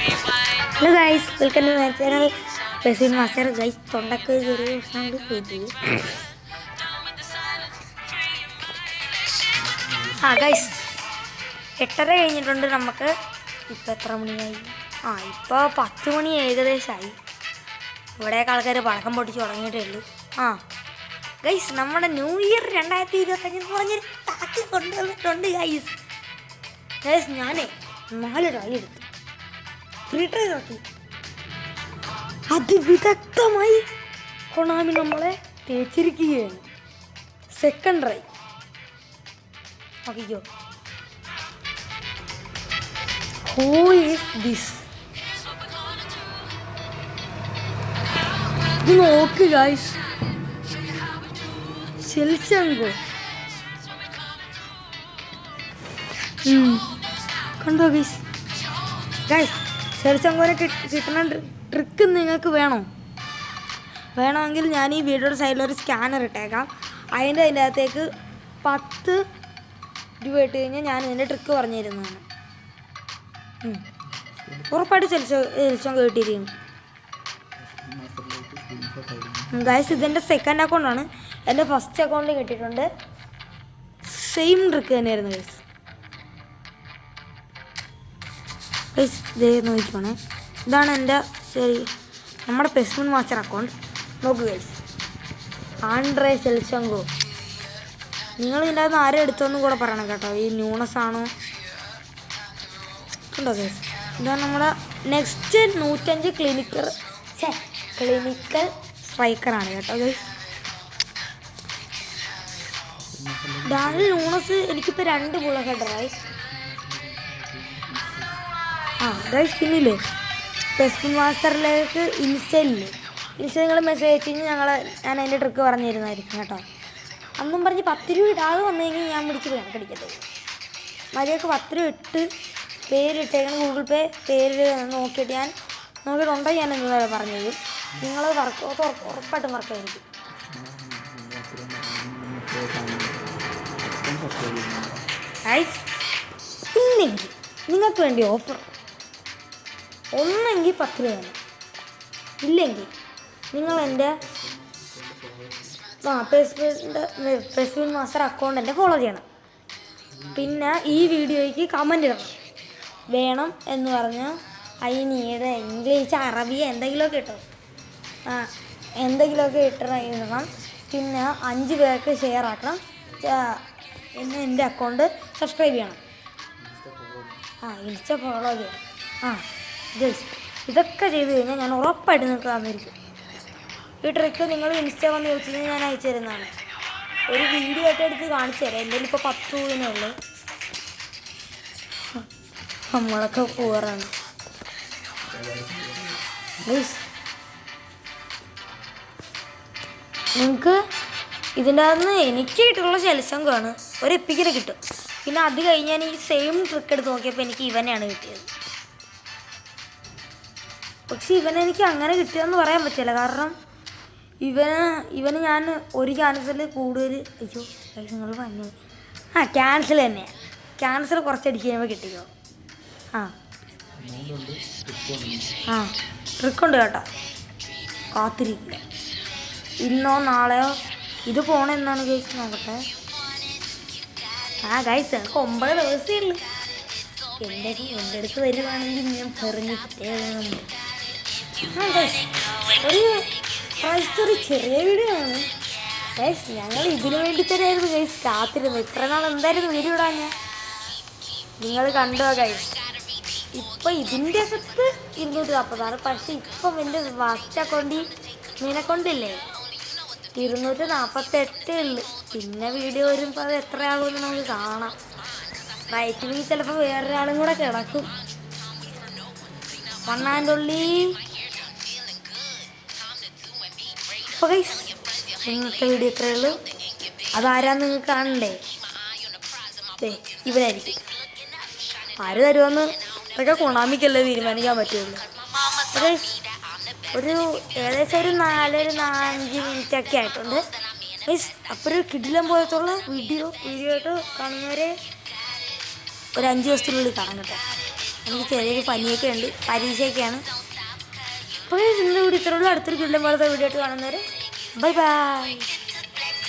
Hello guys, welcome to my channel പെസിൻ master. Guys, തൊണ്ടക്ക് ചെറിയ പ്രശ്നം കൊണ്ട് വെയിറ്റ് ചെയ്യും. ഗൈസ് 8:30 കഴിഞ്ഞിട്ടുണ്ട്. നമുക്ക് ഇപ്പോൾ എത്ര മണിയായി? ഇപ്പോൾ 10 മണി ഏകദേശമായി. ഇവിടെയൊക്കെ ആൾക്കാർ പടക്കം പൊട്ടിച്ച് തുടങ്ങിയിട്ടേ ഉള്ളൂ. ഗൈസ്, നമ്മുടെ ന്യൂ ഇയർ 2025 പറഞ്ഞൊരു ടാക്ക് കൊണ്ടുവന്നിട്ടുണ്ട് ഗൈസ്. ഞാനേ 4 ട്രൈ എടുത്തു, ഫ്രീ ട്രൈ നോക്കി. അതിവിദഗ്ധമായി കൊണാമി നമ്മളെ തേച്ചിരിക്കുകയാണ്. സെക്കൻഡ് ട്രൈ നോക്കിക്കോ. Who is this? ഇത് നോക്ക് ഗൈസ്, ഷെൽശങ്കോ കണ്ടോ ഗൈസ്? ഗൈസ്, ഷെൽശങ്കോനെ കിട്ടുന്ന ട്രിക്ക് നിങ്ങൾക്ക് വേണമെങ്കിൽ ഞാൻ ഈ വീഡിയോയുടെ സൈഡിലൊരു സ്കാനർ ഇട്ടേക്കാം. അതിൻ്റെ അകത്തേക്ക് 10 രൂപ ഇട്ട് കഴിഞ്ഞാൽ ഞാൻ ഇതിൻ്റെ ട്രിക്ക് പറഞ്ഞു തരുന്നതാണ്. ഉറപ്പായിട്ട് ഷെൽശങ്കോ കിട്ടിയിരിക്കും ഗൈസ്. ഇതെൻ്റെ സെക്കൻഡ് അക്കൗണ്ടാണ്. എൻ്റെ ഫസ്റ്റ് അക്കൗണ്ടിൽ കിട്ടിയിട്ടുണ്ട്. സെയിം ട്രിക്ക് തന്നെയായിരുന്നു ഗൈസ്. ഇതേ നോക്കിക്കോണേ, ഇതാണ് എൻ്റെ നമ്മുടെ പെസ്മിൻ മാസ്റ്റർ അക്കൗണ്ട്. നോക്കൂ ഗൈസ്, ആൻഡ്രേ ഷെൽശങ്കോ. നിങ്ങൾ ഇതിൻ്റെ അകത്ത് ആരും എടുത്തോന്നും കൂടെ പറയണം കേട്ടോ. ഈ ന്യൂണസ് ആണോ ഉണ്ടോ ഗൈസ്? ഇതാണ് നമ്മുടെ നെക്സ്റ്റ് 105 ക്ലിനിക്കൽ സ്ട്രൈക്കറാണ് കേട്ടോ ഗൈസ്. ഡാനിൽ ന്യൂണസ് എനിക്കിപ്പോൾ 2 ബുള്ളറ്റ് ഹെഡറായി. ഗൈസ്, പിന്നില്ലേ പെസ്മിൻ മാസ്റ്ററിലേക്ക് ഇൻസ്റ്റയിൽ നിങ്ങൾ മെസ്സേജ് അയച്ചു കഴിഞ്ഞാൽ ഞാൻ അതിൻ്റെ ട്രിക്ക് പറഞ്ഞു തരുന്നതായിരിക്കും കേട്ടോ. അന്നും പറഞ്ഞ് 10 രൂപ ഇടാതെ വന്നു കഴിഞ്ഞാൽ ഞാൻ പിടിച്ച് കണക്കടിക്കട്ടെ. മര്യാദക്ക് 10 രൂപ ഇട്ട് പേരിട്ടേക്കണം. ഗൂഗിൾ പേ പേര് നോക്കിയിട്ട് നോക്കിയിട്ടുണ്ടോ ഞാൻ എന്താണ് പറഞ്ഞത്. നിങ്ങൾ ഉറപ്പായിട്ടും വർക്കായിരിക്കും. ഇല്ലെങ്കിൽ നിങ്ങൾക്ക് വേണ്ടി ഓഫർ. ഒന്നെങ്കിൽ 10 രൂപ വേണം, ഇല്ലെങ്കിൽ നിങ്ങൾ എൻ്റെ പെസ്മിൻ മാസ്റ്റർ അക്കൗണ്ട് എൻ്റെ ഫോളോ ചെയ്യണം. പിന്നെ ഈ വീഡിയോയ്ക്ക് കമൻ്റ് ഇടണം. വേണം എന്ന് പറഞ്ഞാൽ അതിനീട് ഇംഗ്ലീഷ്, അറബി എന്തെങ്കിലുമൊക്കെ ഇട്ടോ. എന്തെങ്കിലുമൊക്കെ ഇടണം. പിന്നെ 5 പേർക്ക് ഷെയർ ആക്കണം. പിന്നെ എൻ്റെ അക്കൗണ്ട് സബ്സ്ക്രൈബ് ചെയ്യണം. ഇൻസ്റ്റ ഫോളോ ചെയ്യണം. ഇതൊക്കെ ചെയ്ത് കഴിഞ്ഞാൽ ഞാൻ ഉറപ്പായിട്ട് നിങ്ങൾക്ക് തന്നിരിക്കും. ഈ ട്രിക്ക് നിങ്ങൾ ഇൻസ്റ്റ വന്ന് ചോദിച്ചു കഴിഞ്ഞാൽ ഞാൻ അയച്ചു തരുന്നതാണ്. ഒരു വീഡിയോ ഒക്കെ എടുത്ത് കാണിച്ചു തരാം. എൻ്റെ ഇപ്പോൾ 10 രൂപയേ ഉള്ളൂ. നമ്മളൊക്കെ പോവാറാണ്. നിങ്ങൾക്ക് ഇതിൻ്റെ അകത്ത് എനിക്ക് കിട്ടുള്ള ഷെൽശങ്കോയാണ്. ഒരു എപ്പിക്കിനെ കിട്ടും. പിന്നെ അത് കഴിഞ്ഞാൽ ഈ സെയിം ട്രിക്ക് എടുത്ത് നോക്കിയപ്പോൾ എനിക്ക് ഇവനെയാണ് കിട്ടിയത്. പക്ഷെ ഇവനെനിക്ക് അങ്ങനെ കിട്ടിയെന്ന് പറയാൻ പറ്റില്ല. കാരണം ഇവന് ഞാൻ ഒരു ക്യാൻസൽ കൂടുതൽ നിങ്ങൾ പറഞ്ഞു ക്യാൻസൽ തന്നെ. ക്യാൻസൽ കുറച്ചടിച്ച് കഴിയുമ്പോൾ കിട്ടിക്കോ. ട്രിക്കുണ്ട് കേട്ടോ. കാത്തിരിക്കുക. ഇന്നോ നാളെയോ ഇത് പോണെന്നാണ് ഗൈസ്. നോക്കട്ടെ. ഗൈസ്, എനിക്ക് 9 ദിവസമേ ഉള്ളൂ. എൻ്റെ അടുത്ത് വരുവാണെങ്കിൽ ഞാൻ പറഞ്ഞിട്ടേ ഒരു ചെറിയ വീഡിയോ ആണ് ഗൈസ്. ഞങ്ങൾ ഇതിനു വേണ്ടി തന്നെയായിരുന്നു ഗൈസ് കാത്തിരുന്നു. ഇത്ര നാൾ എന്തായിരുന്നു വീഡിയോ ഇടാൻ നിങ്ങൾ കണ്ടോ ഗൈസ്? ഇപ്പം ഇതിൻ്റെ അകത്ത് 240. പക്ഷെ ഇപ്പം എൻ്റെ ഫസ്റ്റ് അക്കൗണ്ടിൽ മീനക്കൗണ്ടില്ലേ 248 ഉള്ളു. പിന്നെ വീഡിയോ വരുമ്പോൾ അത് എത്രയാകുമെന്ന് നമുക്ക് കാണാം. റൈറ്റിൽ ചിലപ്പോൾ വേറൊരാളും കൂടെ കിടക്കും. മണ്ണാൻ്റുള്ളി. അപ്പോൾ ഗൈസ്, ഇന്നത്തെ വീഡിയോ ഇത്രയേ ഉള്ളൂ. അതാരാന്ന് നിങ്ങൾക്ക് കാണണ്ടേ? ഇവരായിരിക്കും. ആര് തരുമെന്ന് അതൊക്കെ കൊണാമിക്കല്ലേ തീരുമാനിക്കാൻ പറ്റുള്ളൂ. ഒരു ഏകദേശം ഒരു 4-5 മിനിറ്റൊക്കെ ആയിട്ടുണ്ട് ഗൈസ്. അപ്പോൾ ഒരു കിടിലം പോലത്തുള്ള വീഡിയോ ആയിട്ട് കാണുന്നവരെ ഒരു 5 ദിവസത്തിനുള്ളിൽ കാണാം കേട്ടോ. എനിക്ക് ചെറിയൊരു പനിയൊക്കെ ഉണ്ട്, പരീക്ഷയൊക്കെയാണ്. അപ്പോൾ ഇന്ന് കൂടി ഇത്രയുള്ള അടുത്തൊരു കിള്ളം പോലത്തെ വീഡിയോ ആയിട്ട് കാണുന്നവരെ ബൈ ബൈ.